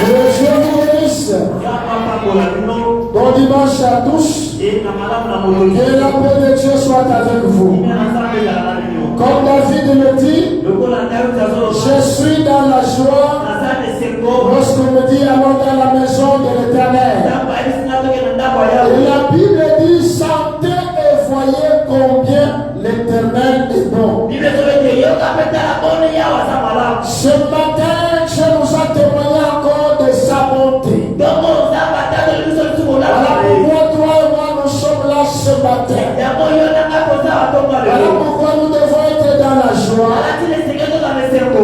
Que Dieu vous bénisse. Bon dimanche à tous. Que la paix de Dieu soit avec vous. Comme David le dit, je suis dans la joie lorsqu'on me dit allons dans la maison de l'Éternel. Et la Bible dit chantez et voyez combien l'Éternel est bon. Ce matin, je nous a témoigné encore de sa bonté. Voilà pourquoi toi et moi nous sommes là ce matin. Voilà pourquoi nous devons être dans la joie.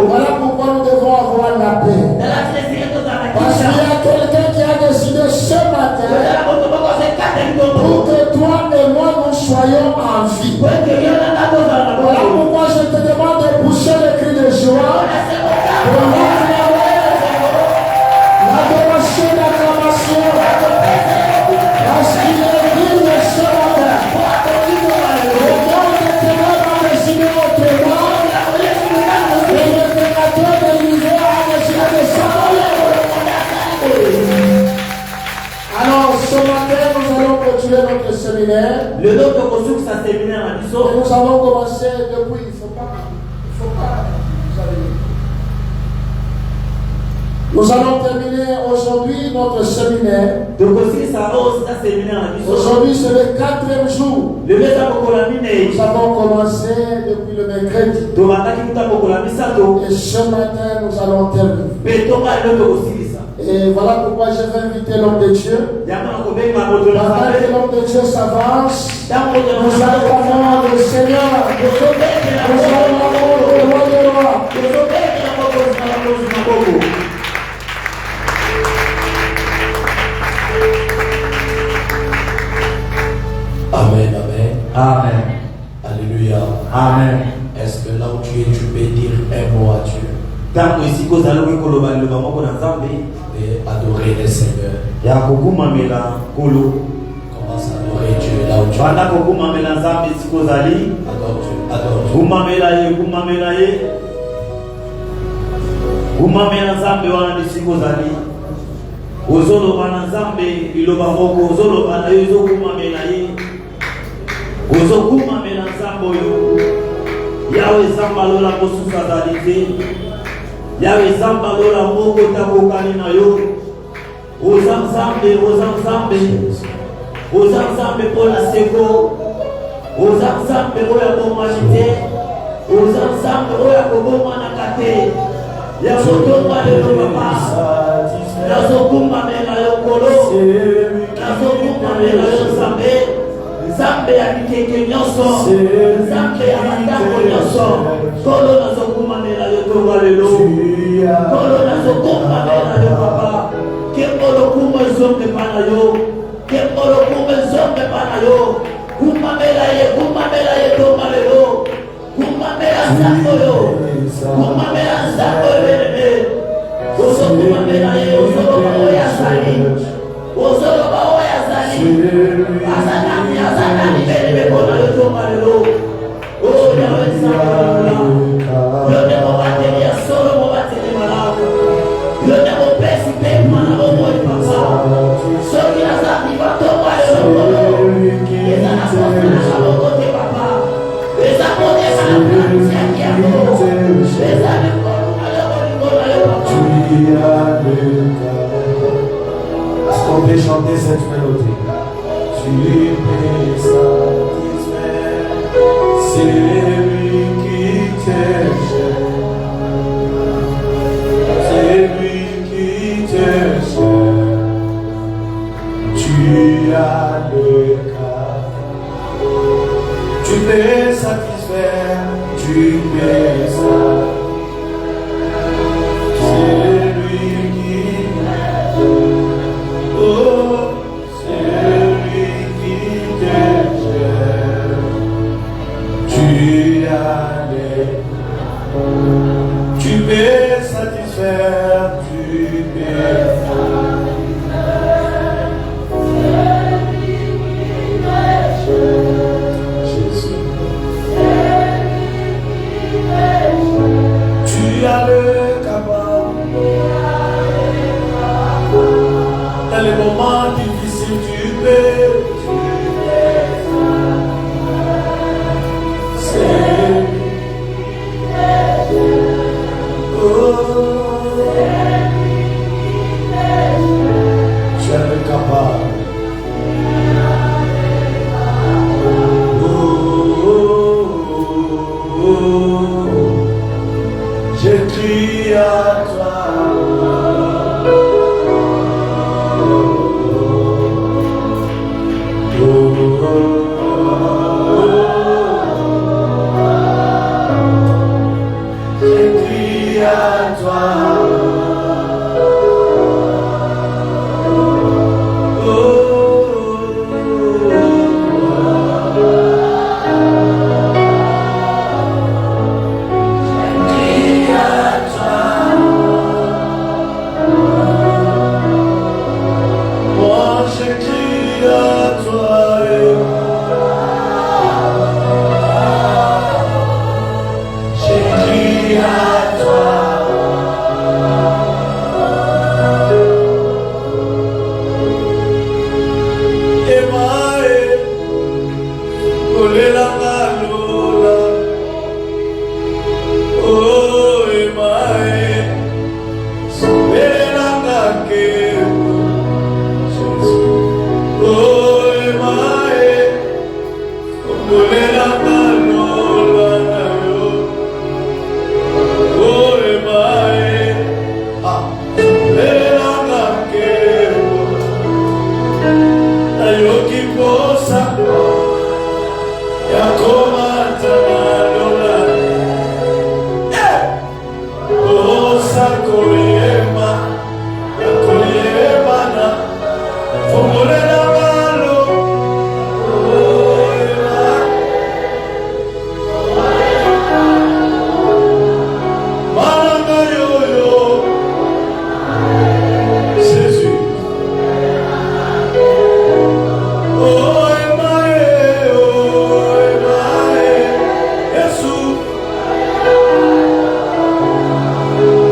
Voilà pourquoi nous devons avoir la paix. Parce qu'il y a quelqu'un qui a décidé ce matin pour que toi et moi nous soyons en vie. Voilà pourquoi je te demande de pousser le cri de joie. L'adoration, l'acclamation. Parce qu'il est digne ce matin. Le monde est tellement désigné autrement. Et le créateur de l'univers a décidé de s'envoler. Alors ce matin nous allons continuer notre séminaire. Et nous avons commencé depuis. Il faut pas. Nous allons terminer aujourd'hui notre séminaire. Aujourd'hui c'est le 4e jour. Nous avons commencé depuis le mercredi. Et ce matin nous allons terminer. Et voilà pourquoi je vais inviter l'homme de Dieu. Pendant que l'homme de Dieu s'avance, nous allons avoir le Seigneur. Nous allons avoir le roi des rois. Amen, amen. Amen. Alléluia. Amen. Est-ce que là où tu es, tu peux dire un mot à Dieu et adorer le Seigneur? Commence à adorer Dieu là où tu es. Adore Dieu, adore Dieu. Ozoloba na Nzambe iloba moko ozoloba na yo ezokumamela ye ozokumamela Nzambe oyo yawe Nzambe alola mosusu azali te yawe Nzambe alola moko takokani na yo oza Nzambe mpo na seko oza Nzambe oyo abomani te oza Nzambe oyo akobomanaka te yakotonga lelo papa nazokumamela yo kolo nazokumamela yo Nzambe ya mikeke nyonso Nzambe ya matango nyonso kolo nazokumamela yo tonga lelo kolo nazokumamela yo papa kembolo kuma ezonge pana yo kembolo kuma ezonge pana yo kumamela ye tonga lelo kumamela Nzambe yo kumamela Nzambe yo Ozokumamela ye, ozoloba oya zali, azanani bele bekona yo tonga lelo. Oh yawe Nzambe yone mobateli ya solo mobateli malamu yone mopesi pe mana bomoi papa soki nazali batonga lelo eza na kosa na kaboko te papa eza kodema na planti ya kiako eza est-ce qu'on peut chanter cette mélodie? Tu peux satisfaire, c'est lui qui t'aime, c'est lui qui t'aime, tu as le cas, tu peux satisfaire, tu peux satisfaire. Tu peux satisfaire, tu peux Jésus. Tu as le capable, crie à toi.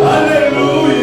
Alléluia.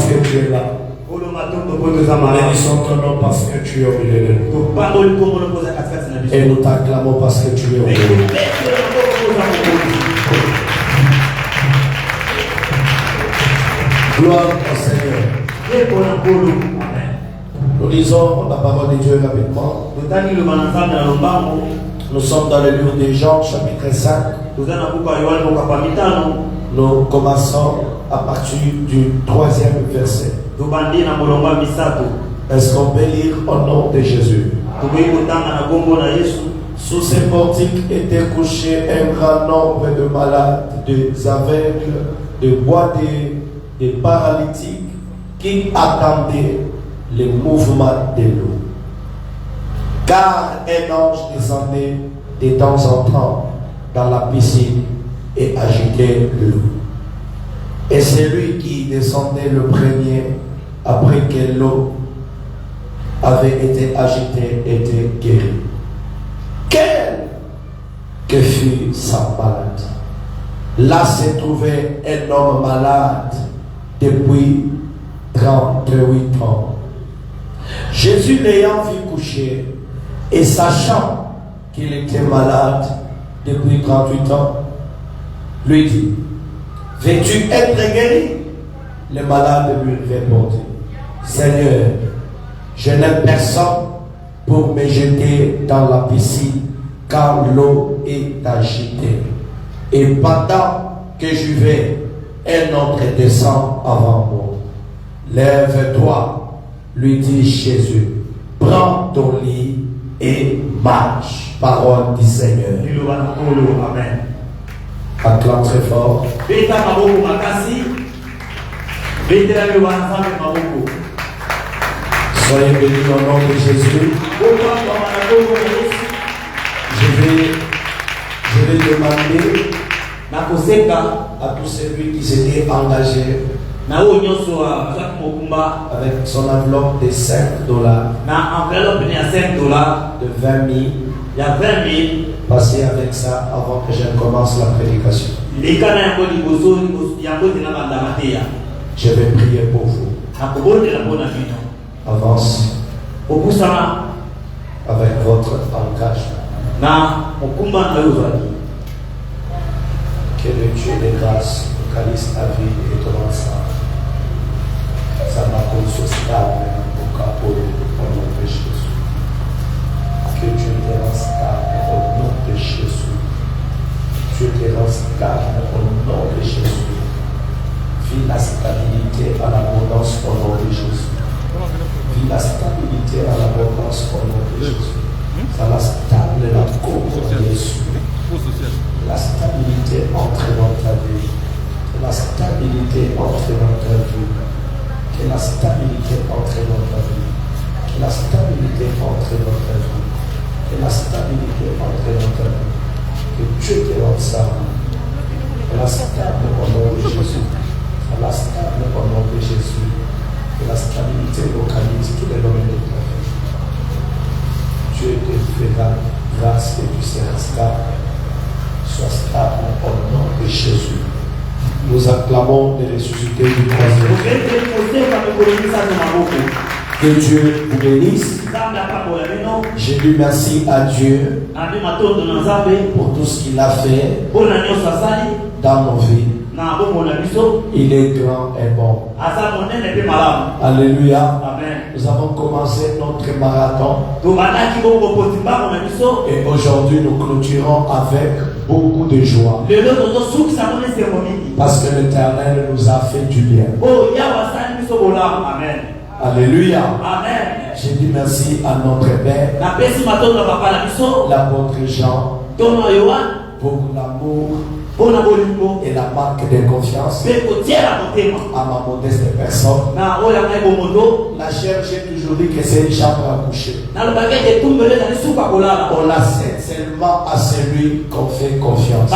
que tu es là. Nous bénissons ton nom parce que tu es au milieu de nous. Et nous t'acclamons parce que tu es au milieu de nous. Gloire au Seigneur. Nous lisons la parole de Dieu rapidement. Nous sommes dans le livre de Jean, chapitre 5. Nous commençons à partir du 3e verset. Est-ce qu'on peut lire au nom de Jésus? Sous ces portiques était couché un grand nombre de malades, des aveugles, des boiteux, des paralytiques qui attendaient le mouvement de l'eau. Car un ange descendait de temps en temps dans la piscine et agitait l'eau. Et celui qui descendait le premier, après que l'eau avait été agitée, était guéri. Quelle que fut sa maladie! Là se trouvait un homme malade depuis 38 ans. Jésus l'ayant vu coucher et sachant qu'il était malade depuis 38 ans, lui dit: veux-tu être guéri? Le malade lui répondit: Seigneur, je n'ai personne pour me jeter dans la piscine car l'eau est agitée. Et pendant que je vais, un autre descend avant moi. Lève-toi, lui dit Jésus, prends ton lit et marche. Parole du Seigneur. Amen. Acclame très fort. Soyez bénis au nom de Jésus. Je vais demander à tous celui qui s'était engagé avec son enveloppe de $5, de 20 000, passez avec ça avant que je commence la prédication. Je vais prier pour vous. Avance avec votre engagement. Que le Dieu de grâce localise ta vie et ton ensemble. Ça m'a conçu stable au capot au nom de Jésus. Que Dieu te rende stable au nom de Jésus. Dieu te rende stable au nom de Jésus. Vis la stabilité à l'abondance au nom de Jésus. Vis la stabilité à l'abondance au nom de Jésus. Ça va stable la cour de Jésus. La stabilité entre dans ta vie. Que la stabilité entre dans ta vie. Que la stabilité entre dans ta vie. Que la stabilité entre dans ta vie. Que la stabilité entre dans ta vie. Que Dieu te rende ça. Que la stable au nom de Jésus. Que la stable au nom de Jésus. Que la stabilité localise tous les domaines de ta vie. Dieu te fera grâce et tu seras stable. Sois stable au nom de Jésus. Nous acclamons de ressusciter du troisième. Que Dieu vous bénisse. Je dis merci à Dieu pour tout ce qu'il a fait dans nos vies. Il est grand et bon. Alléluia. Amen. Nous avons commencé notre marathon. Et aujourd'hui nous clôturons avec beaucoup de joie. Parce que l'Éternel nous a fait du bien. Amen. Alléluia. Amen. Je dis merci à notre Père, l'apôtre Jean, pour l'amour et la marque de confiance à ma modeste personne. La chair, j'ai toujours dit que c'est une chambre à coucher. On la sait seulement à celui qu'on fait confiance.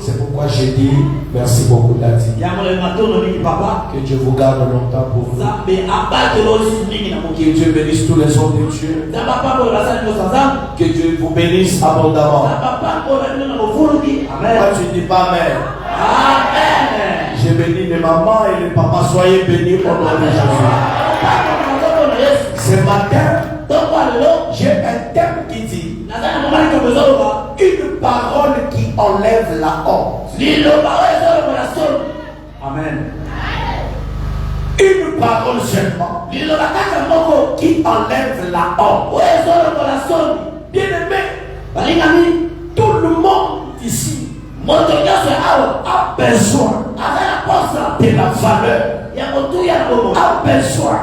C'est pourquoi j'ai dit merci beaucoup, Dadi. Que Dieu vous garde longtemps pour vous. Que Dieu bénisse tous les hommes de Dieu. Que Dieu vous bénisse abondamment. Amen. Moi, tu ne dis pas Amen. Amen. Je bénis les mamans et les papas. Soyez bénis au nom de Jésus. Ce matin, j'ai un thème qui dit une parole qui enlève la honte. Amen. Une parole seulement qui enlève la honte. Bien-aimé, tout le monde ici a besoin de la valeur, a besoin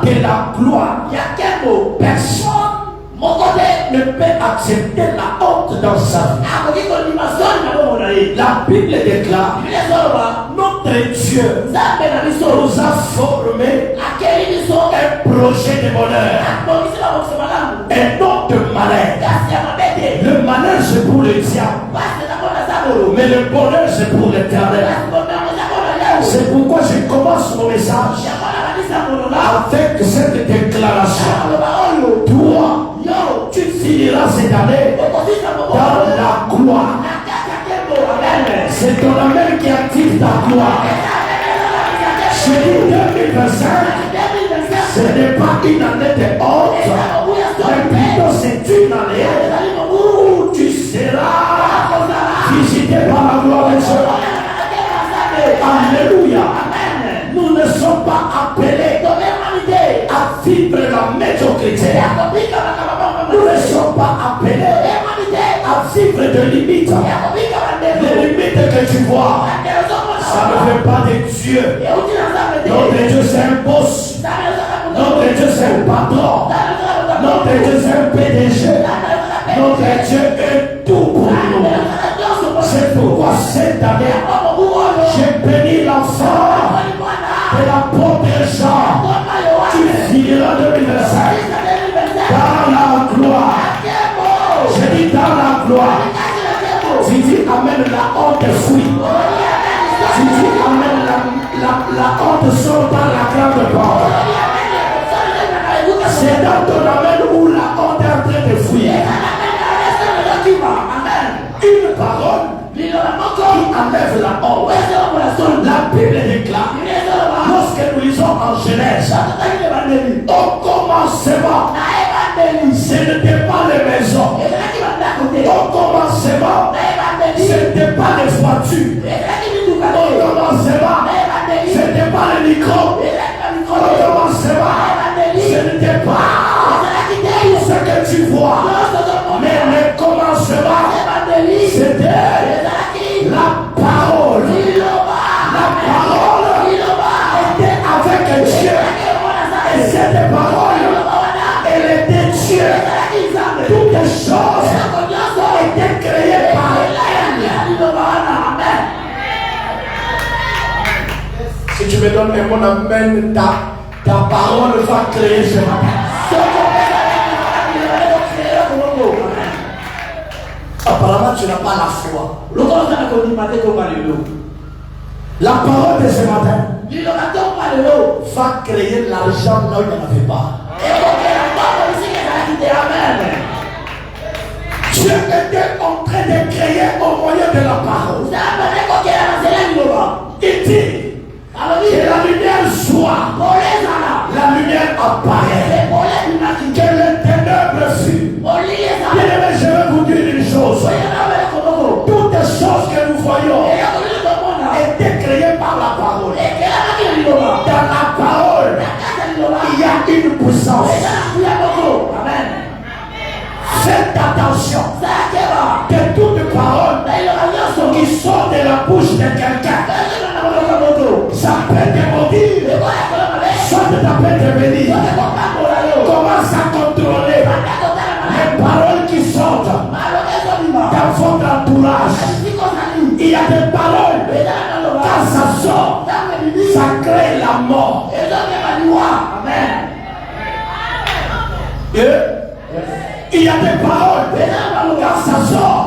de la gloire. Personne ne peut accepter la honte dans sa vie. La Bible déclare notre Dieu nous a formé un projet de bonheur, un nom de malheur. Le malheur c'est pour le diable, mais le bonheur c'est pour l'éternel. C'est pourquoi je commence mon message avec cette déclaration. Toi, tu finiras cette année dans la gloire. C'est ton amen qui active ta gloire. Je dis 2025, ce n'est pas une année de honte, mais plutôt c'est une année où tu seras visité par la gloire de Dieu. Alléluia. Nous ne sommes pas appelés à vivre la médiocrité. Nous ne sommes pas appelés à vivre de limites. Les limites que tu vois, ça ne fait pas de Dieu. Notre Dieu c'est un boss. Notre Dieu c'est un patron. Notre Dieu c'est un PDG. Notre Dieu est tout pour nous. C'est pourquoi cette année, j'ai béni l'enfant de l'apôtre Jean. Tu finiras 2025 dans la gloire. Je dis dans la gloire. Tu dis amène la honte fuit. Tu dis amène la honte sort par la grande porte. C'est dans ton amène où la honte est en train de fuir. Une parole qui enlève la honte. La Bible déclare, lorsque nous lisons en Genèse, au commencement, ce n'était pas les maisons. Au commencement, ce n'était pas les voitures. Au commencement, ce n'était pas les micros. Au commencement, ce n'était pas tout ce que tu vois. Mais le commencement, c'était la parole. La parole était avec Dieu. Et cette parole, elle était Dieu. Toutes les choses étaient créées par elle. Si tu me donnes un bon amen, ta parole va créer ce matin. Apparemment, tu n'as pas la foi. La parole de ce matin va créer l'argent là où il n'y en avait pas. Dieu était en train de créer au moyen de la parole. Il dit que la lumière soit, la lumière apparaît, que les ténèbres fuient. Bien-aimé, je vais vous dire une chose. Toutes les choses que nous voyons étaient créées par la parole. Dans la parole, il y a une puissance. Amen. Faites attention que toute parole qui sort de la bouche de quelqu'un, ça peut te maudire, soit ça peut te bénir. Commence à contrôler les paroles qui sortent dans votre entourage. Il y a des paroles, quand ça sort, ça crée la mort. Amen. Il y a des paroles, quand ça sort,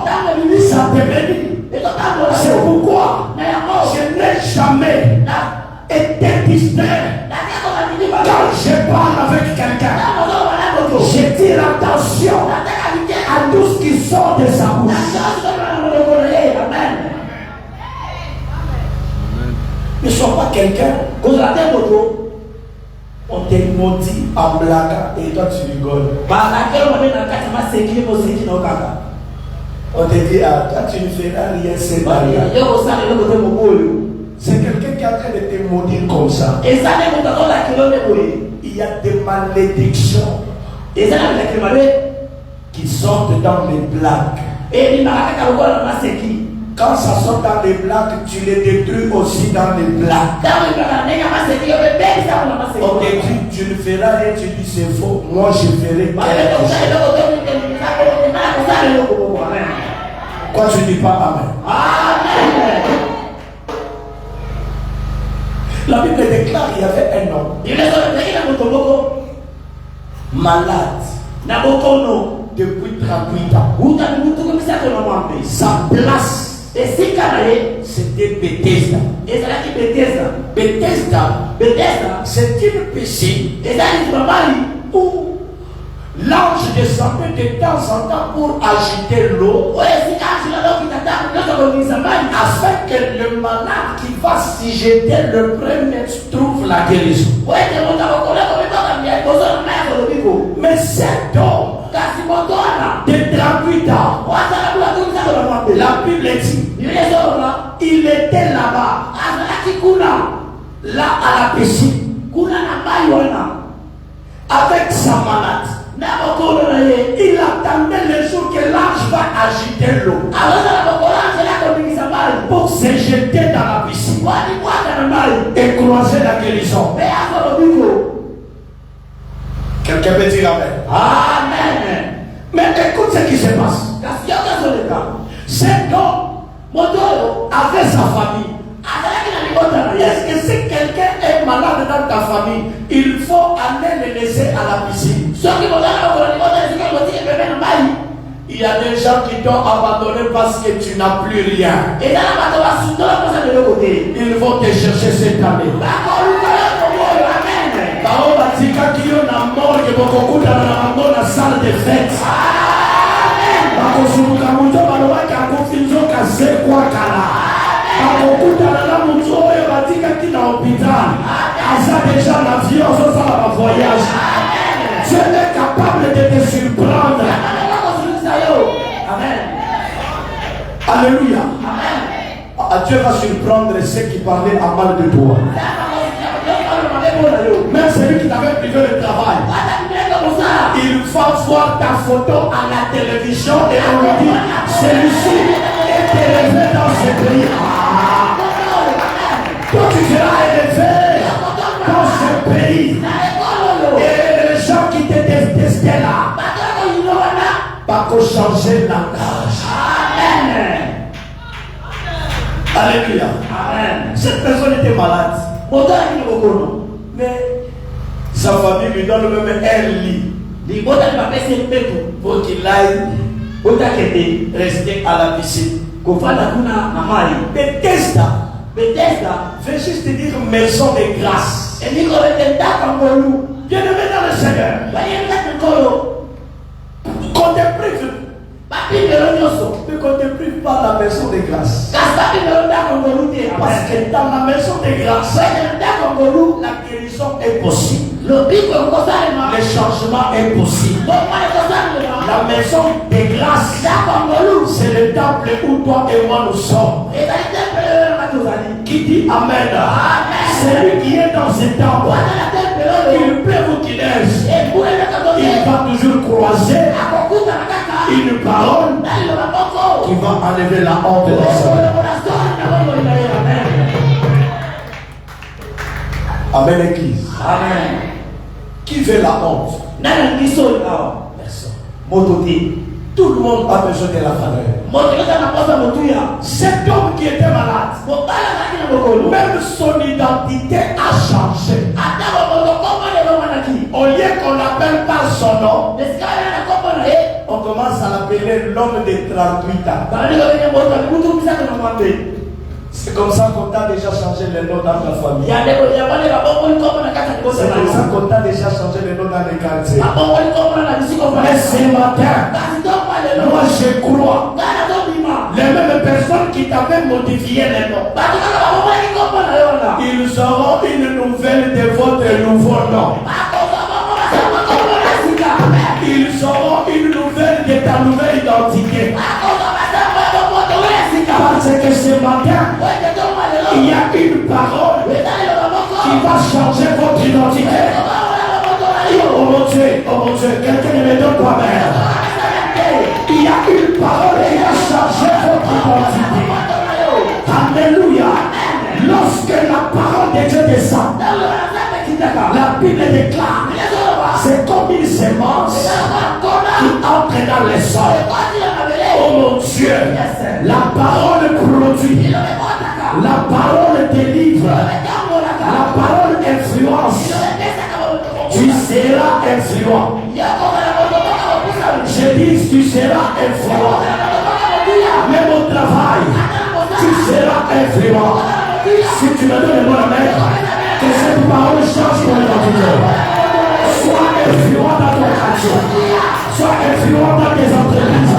ça te bénit. C'est pourquoi je n'ai jamais été distrait. Quand je parle avec quelqu'un, je tire attention à tout ce qui sort de sa bouche. Amen. ne sois pas quelqu'un. On te maudit en blaguant et toi tu rigoles. On te dit, ah, toi tu ne feras rien, c'est pas rien. C'est quelqu'un qui est en train de te maudire comme ça. Il y a des malédictions qui sortent dans les blagues. Quand ça sort dans les blagues, tu les détruis aussi dans les blagues. On te dit, tu ne feras rien, tu dis c'est faux. Moi je ferai quelque chose. Pourquoi tu ne dis pas Amen? Amen. La Bible déclare qu'il y avait un homme malade depuis 38 ans. Sa place c'était Bethesda. Bethesda, c'est une piscine où l'ange descendait de temps en temps pour agiter l'eau afin que le malade qui va s'y jeter le premier trouve la guérison. Mais cet homme de 38 ans, la Bible dit, il était là-bas, là à la piscine, avec sa malade. Il attendait le jour que l'ange va agiter l'eau pour se jeter dans la piscine et croiser la guérison. Quelqu'un peut dire Amen. Amen. Mais écoute ce qui se passe. Cet homme avait sa famille. Est-ce que si quelqu'un est malade dans ta famille, il faut aller le laisser à la piscine? Il y a des gens qui t'ont abandonné parce que tu n'as plus rien. Ils vont te chercher cette année. Salle de fête. Déjà l'avion, ça voyage. Tu es capable de te surprendre. Amen. Alléluia. Dieu va surprendre ceux qui parlaient à mal de toi. Même celui qui t'avait privé le travail. Il va voir ta photo à la télévision et on lui dit celui-ci est élevé dans ce pays. Toi tu seras élevé dans ce pays. Et les gens qui te détestaient là, pas qu'on changer le langage. Amen. Alléluia. Amen. Cette personne était malade. Mais sa famille lui donne même un lit pour qu'il aille rester à la piscine. Bethesda veut juste dire maison de grâce. Bien-aimé dans le Seigneur, qu'on te prive, mais qu'on te prive pas la maison de grâce. Parce que dans la maison de grâce, la guérison est possible. Le changement est possible. La maison de grâce, c'est le temple où toi et moi nous sommes. Qui dit Amen? Celui qui est dans ce temple, qu'il pleuve ou qu'il neige, il va toujours croiser une parole qui va enlever la honte de sa vie. Amen, Église. Amen. Qui veut la honte? Personne. Tout le monde a besoin de la valeur. Cet homme qui était malade, même son identité a changé. Au lieu qu'on l'appelle par son nom, on commence à l'appeler l'homme de 38 ans. C'est comme ça qu'on t'a déjà changé le nom dans ta famille. C'est comme ça qu'on t'a déjà changé le nom dans les quartiers. Mais ce matin, moi je crois, les mêmes personnes qui t'avaient modifié le nom, Ils auront une nouvelle de votre nouveau nom. Ils auront une nouvelle de ta nouvelle identité. Parce que ce matin, il y a une parole qui va changer votre identité. Oh mon Dieu, quelqu'un ne me donne pas mère. Il y a une parole qui va changer votre identité. Alléluia. Lorsque la parole de Dieu descend, la Bible déclare, c'est comme une semence qui entre dans les sols. Oh mon Dieu, la parole produit, la parole délivre, la parole influence. Tu seras influent. Je dis, tu seras influent. Même au travail, tu seras influent. Si tu me donnes le mot à mettre, que cette parole change ton identité. Sois influent dans ton quartier. Sois influent dans tes entreprises.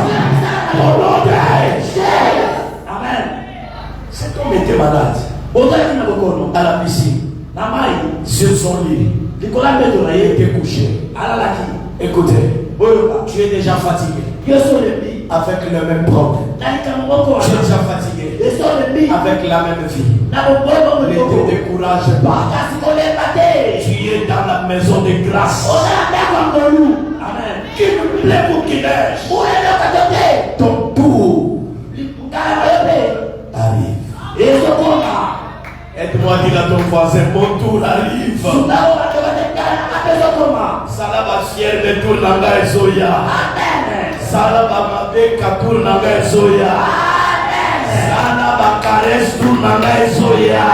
Au nom de Jésus. Amen. Cet homme était malade. À la piscine. Sur son lit. Il était couché. Écoutez, tu es déjà fatigué. Avec le même problème. Tu es déjà fatigué. Avec la même vie. Ne te décourage pas. Tu es dans la maison de grâce. Amen. Qu'il plaît ou qu'il neige, ton tour arrive. Aide-moi à dire à ton voisin, mon tour arrive. Salaba fier de tour nanga ezoya. Salaba mabe katur nanga ezoya. Salaba cares tour nanga ezoya.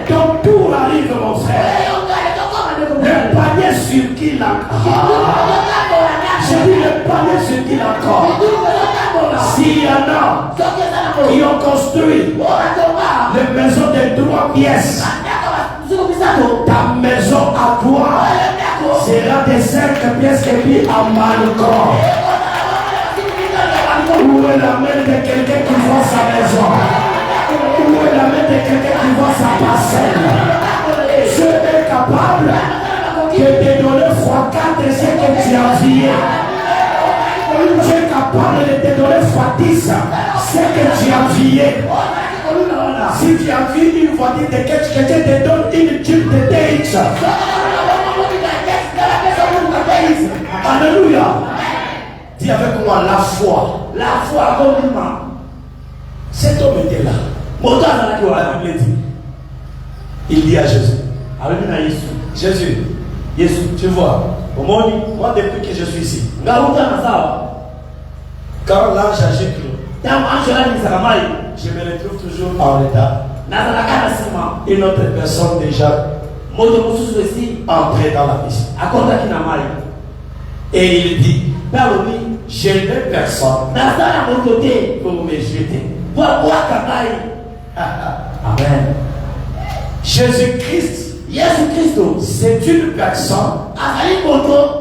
Ton tour arrive mon frère. Le panier sur qui l'accorde. J'ai dit le panier sur qui l'accorde. S'il y en a qui ont construit les maisons de 3 pièces, ta maison à toi sera de 5 pièces et puis en balcon. Où est la main de quelqu'un qui voit sa maison? Où est la main de quelqu'un qui voit sa parcelle? Dieu est capable de te donner x4 ce que tu as envié. Dieu est capable de te donner x10 ce que tu as envié. Si tu as vu une voiture de quelqu'un te donne une tube de DX. Alléluia. Dis avec moi la foi. La foi, compliment. Cet homme était là. La Bible dit. Il dit à Jésus. Jésus, tu vois, moi depuis que je suis ici, quand l'ange agit, je me retrouve toujours en retard. Une autre personne déjà entrée dans la piscine. Et il dit, j'ai deux personnes pour me jeter. Amen. Jésus-Christ, c'est une personne,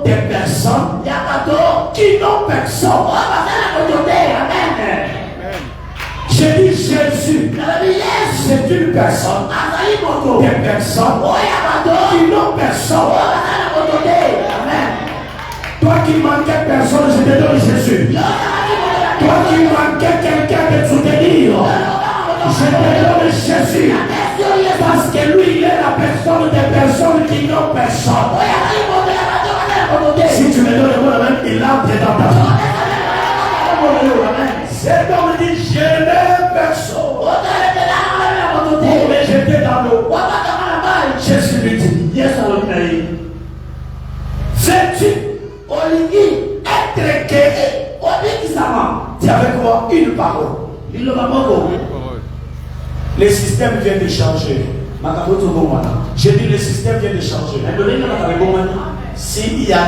des personnes qui n'ont personne. J'ai dit Jésus, c'est une personne, des personnes qui n'ont personne. Amen. Toi qui manquais personne, je te donne Jésus. Toi qui manquais quelqu'un de soutenir, je te donne Jésus. Parce que lui, il est la personne des personnes qui n'ont personne. Si tu me donnes le mot, il entre dans ta vie. Cet homme dit, je n'ai personne. Pour me jeter dans l'eau. Jésus lui dit, veux-tu être guéri? Dis avec moi une parole. Le système vient de changer. J'ai dit le système vient de changer. S'il y en a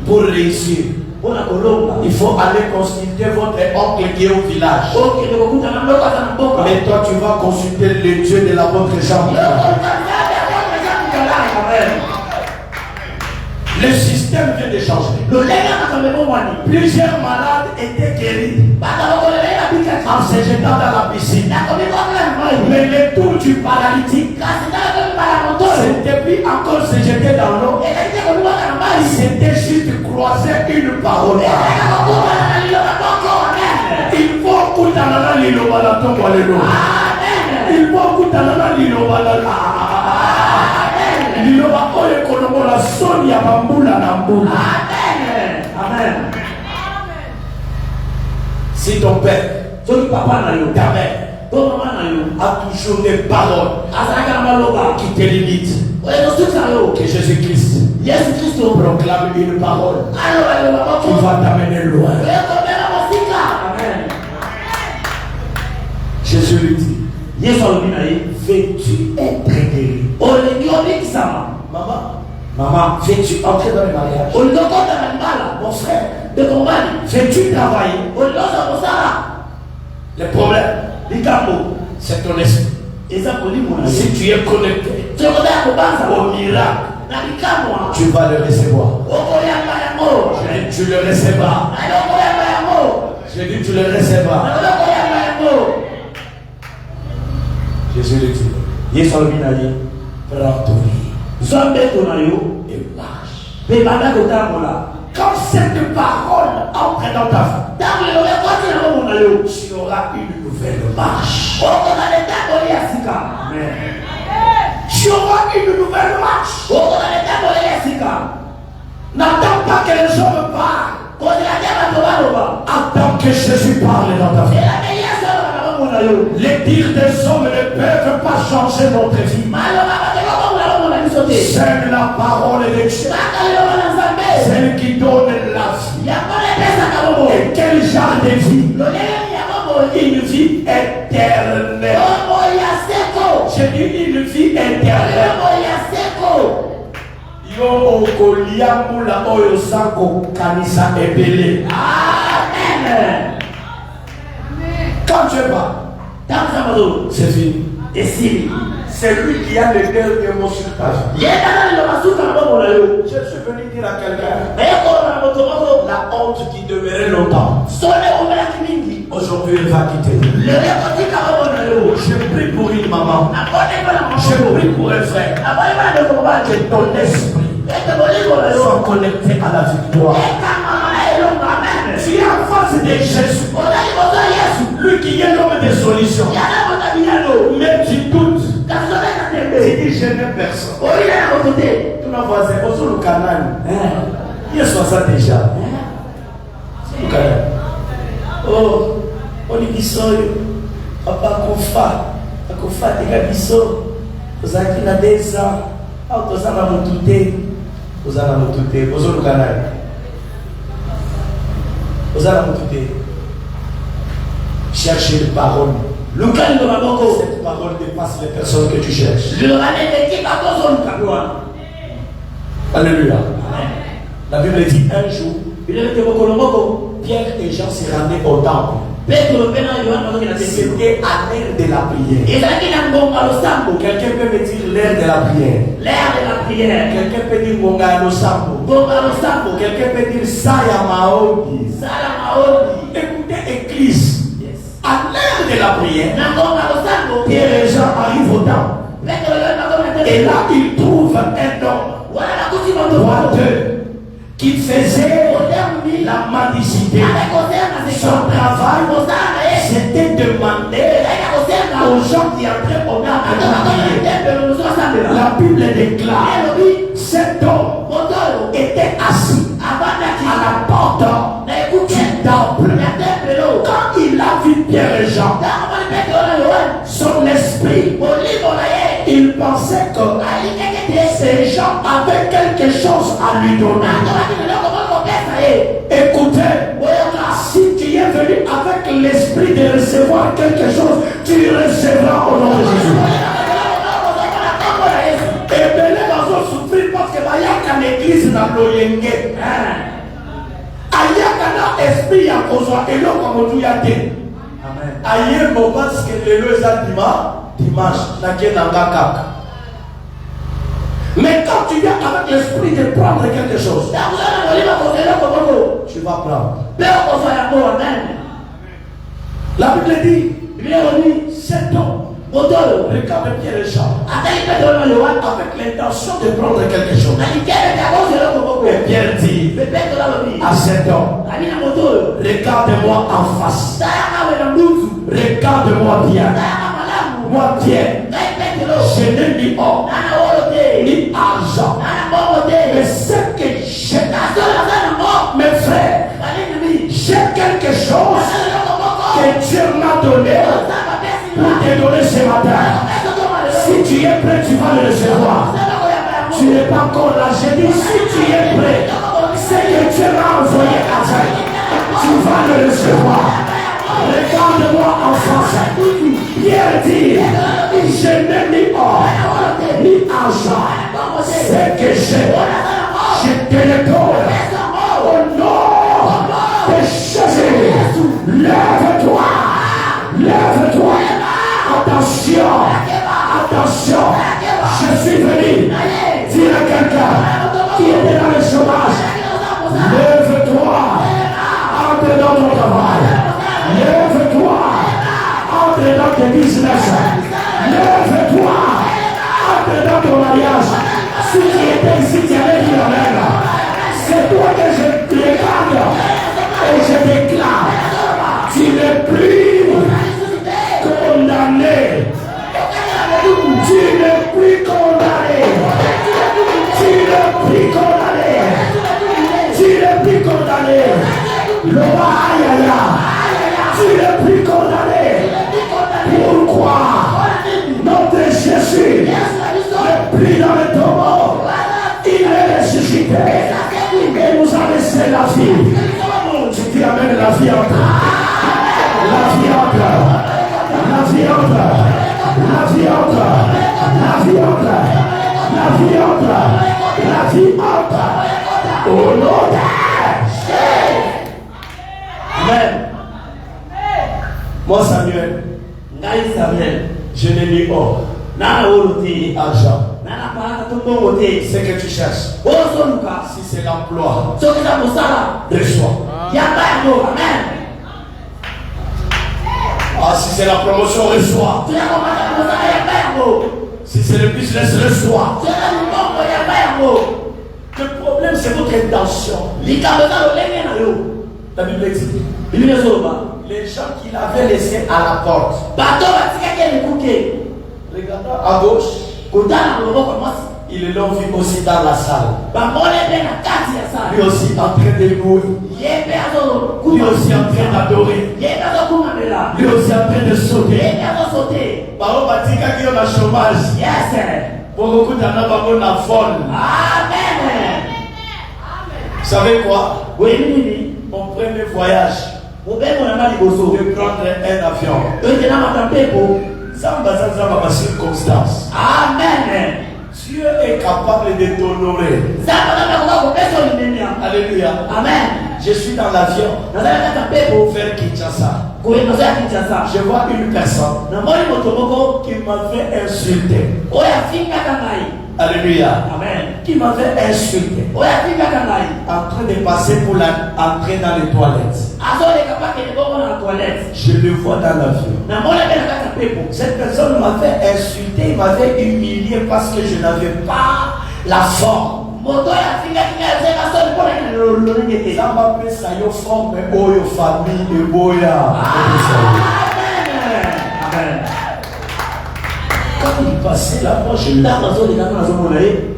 pour réussir, il faut aller consulter votre oncle qui est au village. Mais toi tu vas consulter le Dieu de l'apôtre Jean. Le système vient de changer. Plusieurs malades étaient guéris en se jetant dans la piscine. Mais le tour du paralytique, c'était plus encore se jeter dans l'eau. C'était juste croiser une parole. Il faut écouter la lilobalata. Il faut écouter la lilobalata. Liloba oye konomo la soni ya bambula na mbula. Amen. Si ton père, ton papa na yo, ta mère, ton maman na yo, a toujours des paroles qui te limitent. Que Jésus-Christ proclame une parole qui va t'amener loin. Amen. Jésus lui dit, veux-tu être guéri? Maman, veux-tu entrer dans le mariage? Mon frère, veux-tu travailler? Le problème, c'est ton esprit. Si tu es connecté au miracle, tu vas le recevoir. Tu le recevras. Je dis, tu le recevras. Jésus le dit. Prends ton lit et marche. Quand cette parole entre dans ta vie, tu auras une nouvelle marche. Amen. Tu auras une nouvelle marche. N'attends pas que les hommes parlent. Attends que Jésus parle dans ta vie. Les dires des hommes ne peuvent pas changer notre vie. C'est la parole de Dieu. Celle qui donne la vie. Et quel genre de vie? Une vie éternelle. J'ai dit une vie éternelle. Yo okoliamula oyo sako kanisa ebele. Amen. Quand tu vas, c'est fini. Et si c'est lui qui a le dernier mot sur ta vie. Je suis venu dire à quelqu'un, la honte qui demeurait longtemps, aujourd'hui elle va quitter. Je prie pour une maman. Je prie pour un frère. Que ton esprit soit connecté à la victoire. Tu es en face de Jésus. Lui qui est l'homme des solutions. Mais tu doutes. Tu dis je n'ai personne. Tout le voisin, on se le canal. Il y a ça déjà. Oh, on dit papa Kofa, t'es gabisso. Vous avez la désa. Ah, vous avez la moutouté. Vous avez la moutouté. Vous avez le canal. Vous avez la moutouté. Cherchez une parole. Cette parole dépasse les personnes que tu cherches. Alléluia. La Bible dit un jour, Pierre et Jean se rendaient au temple. C'était à l'heure de la prière. Quelqu'un peut me dire l'heure de la prière. Quelqu'un peut dire Bongalo Sambo. Quelqu'un peut dire Saya Maogi. Écoutez, église. À l'heure de la prière, Pierre et Jean arrivent au temple. Et là, ils trouvent un homme boiteux qui faisait la mendicité. Son travail, c'était demander aux gens qui entraient au temple de prier. La Bible déclare, cet homme était assis à la porte du temple. Quand il a vu Pierre et Jean, son esprit, il pensait que ces gens avaient quelque chose à lui donner. Écoutez, si tu es venu avec l'esprit de recevoir quelque chose, tu recevras au nom de Jésus. Et Belé va souffrir parce que il y a qu'une église dans l'Oyenge. Ayakana esprit ya kozwa eloko motu ya te. Amen. Aye mo parce que lelo eza dimanche na ke na ngaka. Mais quand tu viens avec l'esprit de prendre quelque chose, tu vas prendre. La Bible dit, cet homme regarde Pierre et Jean avec l'intention de prendre quelque chose. Et Pierre dit à cet homme, regarde-moi en face. Regarde-moi bien. Moi, Pierre, je n'ai ni or, ni argent. Mais ce que j'ai, mes frères, j'ai quelque chose que Dieu m'a donné pour te donner ce matin. Si tu es prêt, tu vas le recevoir. Tu n'es pas encore là. J'ai dit, si tu es prêt, c'est que Dieu m'a envoyé avec. Tu vas le recevoir. Regarde-moi en face. Pierre dit, je n'ai ni or, ni argent. Ce que j'ai, je te le donne. Au nom de Jésus, lève-toi. Lève-toi. Attention. Attention. Je suis venu dire à quelqu'un qui était dans le chômage, lève-toi. Entre dans ton travail. Lève-toi. Entre dans tes business. Lève-toi. Entre dans ton mariage. Si tu étais ici, tu allais dire amen. C'est toi que je regarde et je déclare. Tu n'es plus condamné. Tu n'es plus condamné. Tu n'es plus condamné. Tu n'es plus condamné. Le Ayaya. Tu n'es plus condamné. Pourquoi? Notre Jésus n'est plus dans le tombeau. Il est ressuscité. Et nous a laissé la vie. Tu dis amen, la vie entre. La vie entre. La vie entre. La vie entre. La vie entre. La vie entre. La vie entre. Au nom de Jésus. Amen. Moi Samuel, je n'ai ni or, ni argent. C'est que tu cherches. Si c'est l'emploi, reçois. Ah, si c'est la promotion, reçois. Si c'est le business, reçois. Le problème, c'est votre intention. La Bible dit, les gens qui l'avaient laissé à la porte, regardant à gauche, ils l'ont vu aussi dans la salle. Lui aussi en train de louer. Lui aussi en train d'adorer. Lui aussi en train de sauter. Par contre, quand il y a un chômage, beaucoup d'années vont la folle. Amen. Vous savez quoi? Mon premier voyage, de prendre un avion. Ça va ma circonstance. Amen. Dieu est capable de t'honorer. Alléluia. Amen. Je suis dans l'avion vers Kinshasa. Je vois une personne qui m'avait insulté. Alléluia. Amen. Qui m'avait insulté. En train de passer pour entrer dans les toilettes. Je le vois dans l'avion. Cette personne m'avait insulté, m'avait humilié parce que je n'avais pas la forme. Ça m'appelle ça yo forme, oyo famille de boya. Amen. Quand il passait là, moi je l'ai dans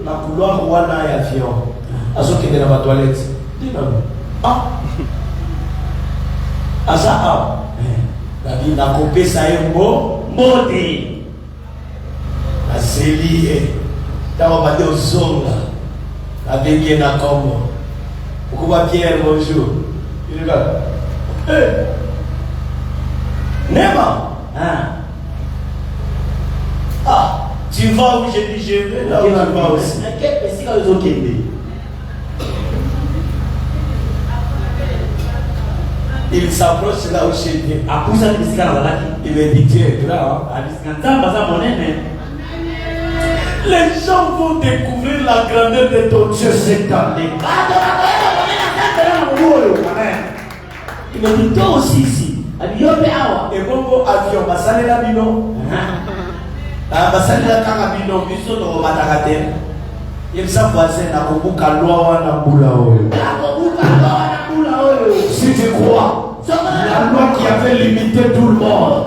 la couloir wana et avion. Azo qui est dans ma toilette. Ah. Asa ah. David n'a coupé ça un mot. Modi. La sélie. T'as pas dit aux zonga. Avec qui n'a comme. Pourquoi Pierre bonjour. Il regarde. Nema. Ah, tu vas où je dis je vais, là où tu vas aussi. Il s'approche là où j'étais. Il me dit Dieu est grand. Les gens vont découvrir la grandeur de ton Dieu cette année. Il me dit toi aussi ici. Et bon, avion, Basalela Bino. Basalela Karabino, Biso de Batakate. Il s'en voisin à Kobuka Loa Nabula. Si tu crois, la loi qui avait limité tout le monde,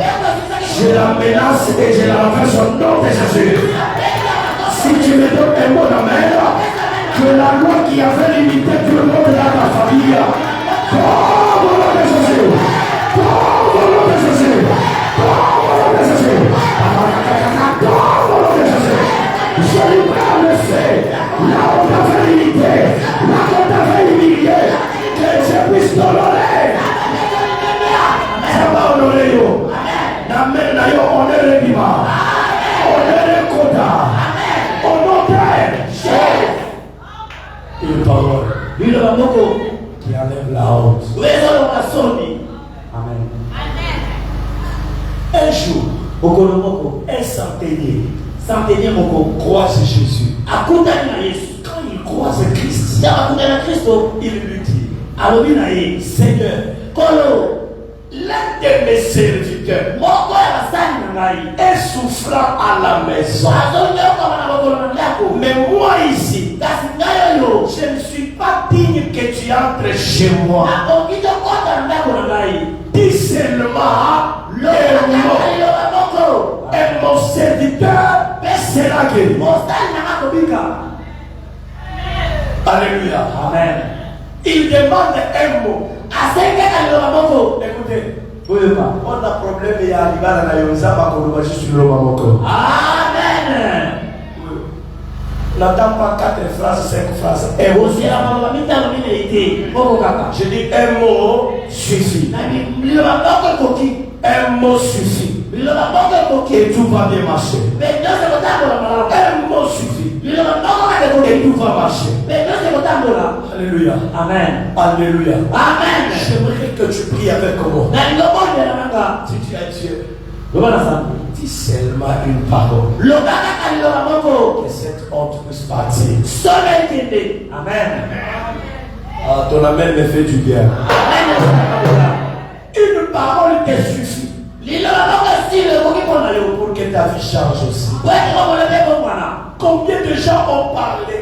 je la menace et je la renverse au nom de Jésus. Si tu me donnes un mot d'amen, que la loi qui avait limité tout le monde dans ta famille, comme au nom de Jésus, comme au nom de Jésus, comme au nom de Jésus, comme au nom de Jésus, je lui parle le fait, là où t'avais limité, là où t'avais humilié, que je puisse t'honorer. Ça va honorer yo. N'amène na yo honorer bima. Honorer kota. Honorer chef. Une parole. Lui le bamoko. Qui enlève la honte. Amen. Un jour, un centenier croise Jésus. Quand il croise Christ, il lui dit, Seigneur, l'un de mes serviteurs est souffrant à la maison. Mais moi ici, je ne suis pas digne que tu entres chez moi. Dis seulement le mot. Et mon serviteur sera guéri. Alléluia. Amen. Il demande un mot. Écoutez, on a problème et à l'ibala na yonza bakoloba juste le mamoko. Amen. N'attends pas 4 phrases, 5 phrases. Un mot suffit. Je dis un mot suffit. Un mot suffit. Et tout va bien marcher. Un mot suffit. Et tout va marcher. Alléluia. Amen. Alléluia. Amen. J'aimerais que tu pries avec moi. Si tu as Dieu, dis seulement une parole. Que cette honte puisse partir. Amen. Ah, ton amen me fait du bien. Une parole te suffit pour que ta vie change aussi. Combien de gens ont parlé?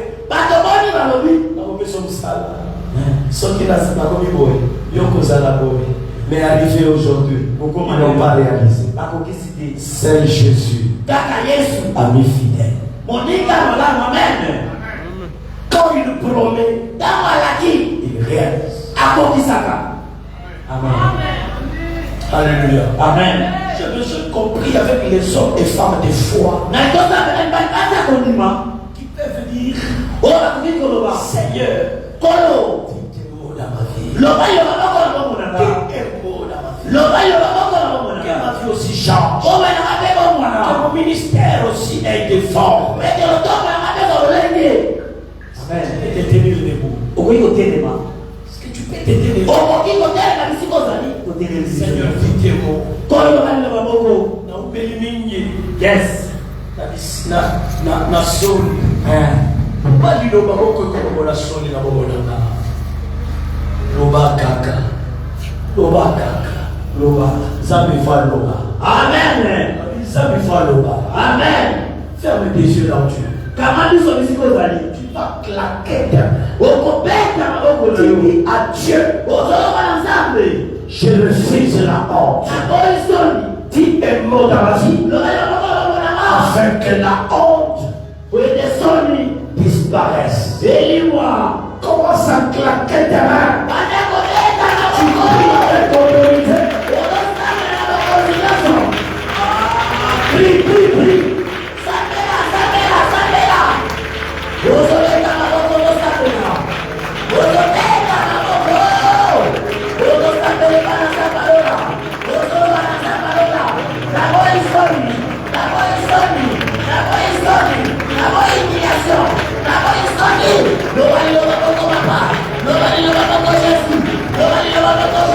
Mais arrivé aujourd'hui, ils n'ont pas réalisé. Seul Jésus, ami fidèle. Quand il promet, il réalise. Amen. Alléluia. Amen. Je me suis compris avec les hommes et femmes de foi qui peuvent dire Seigneur, dis un mot dans ma vie. Dis un mot dans ma vie. Que ma vie aussi change. Que mon ministère aussi ait des formes. Amen. Et te tenir debout. Est-ce que tu peux te tenir debout? Seigneur, dis tes mots. Yes. Na soli. Bali lo baboko ko na soli na bobo na. Loba kaka. Zambi fa loba. Amen. Zambi fa loba. Amen. Ferme tes yeux dans Dieu. Tu vas claquer ta main. Tu dis à Dieu. Je refuse la honte. Dis un mot dans ma vie. Afin que la honte disparaisse. Commence à claquer ta main. Tu pries avec autorité. Prie. Nobody